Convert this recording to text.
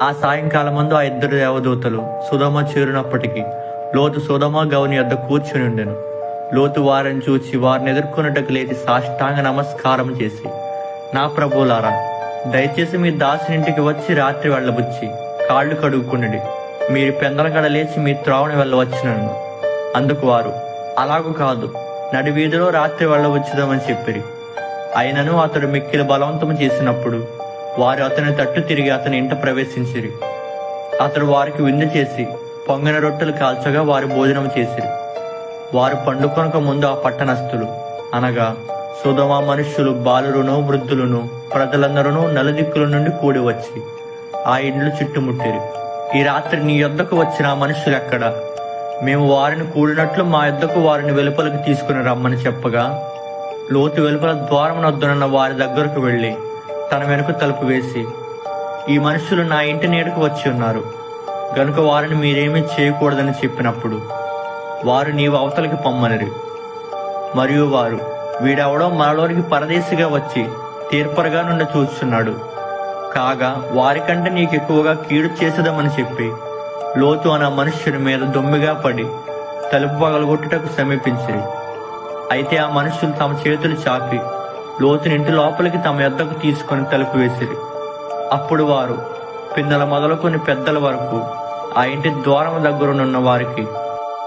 ఆ సాయంకాలమందు ఆ ఇద్దరు దేవదూతలు సొదొమ చేరినప్పటికీ లోతు సొదొమ గౌని యొద్ద కూర్చుని ఉండెను. లోతు వారిని చూచి వారిని ఎదుర్కొన్నట్టుకు లేచి సాష్టాంగ నమస్కారం చేసి, నా ప్రభువులారా, దయచేసి మీ దాసునింటికి వచ్చి రాత్రి వెళ్ళబుచ్చి కాళ్ళు కడుగుకున్నది. మీరు పెందలగడ లేచి మీ త్రోవని వెళ్ళవచ్చునను. అందుకు వారు, అలాగూ కాదు, నడి వీధిలో రాత్రి వెళ్ళవచ్చుదామని చెప్పిరి. అయినను అతడు మిక్కిలి బలవంతము చేసినప్పుడు వారు అతని తట్టు తిరిగి అతని ఇంట ప్రవేశించిరి. అతడు వారికి విందు చేసి పొంగన రొట్టెలు కాల్చగా వారు భోజనం చేసిరి. వారు పండుకొనక ముందు ఆ పట్టణస్థులు అనగా సొదొమ మనుష్యులు, బాలురును వృద్ధులను, ప్రజలందరూ నలుదిక్కుల నుండి కూడి వచ్చి ఆ ఇండ్లు చుట్టుముట్టిరి. ఈ రాత్రి నీ యొద్దకు వచ్చిన ఆ మనుష్యులు ఎక్కడా? మేము వారిని కూడినట్లు మా యొద్దకు వారిని వెలుపలకు తీసుకుని రమ్మని చెప్పగా, లోతు వెలుపల ద్వారమునొద్దనున్న వారి దగ్గరకు వెళ్లి తన వెనుక తలుపు వేసి, ఈ మనుషులు నా ఇంటి నీడకు వచ్చి ఉన్నారు గనుక వారిని మీరేమీ చేయకూడదని చెప్పినప్పుడు వారు నీవు అవతలికి పొమ్మనిరి. మరియు వారు, వీడెవడో మనలోనికి పరదేశిగా వచ్చి తీర్పరగా నుండి చూస్తున్నాడు కాగా వారికంటే నీకు ఎక్కువగా కీడు చేసేదమని చెప్పి లోతు అన్న మనుష్యుని మీద దొమ్మిగా పడి తలుపు పగలగొట్టుటకు సమీపించిరి. అయితే ఆ మనుషులు తమ చేతులు చాపి లోతుని ఇంటి లోపలికి తమ యొద్దకు తీసుకొని తలుపు వేసిరి. అప్పుడు వారు పిన్నల మొదలుకొని పెద్దల వరకు ఆ ఇంటి ద్వారం దగ్గరనున్న వారికి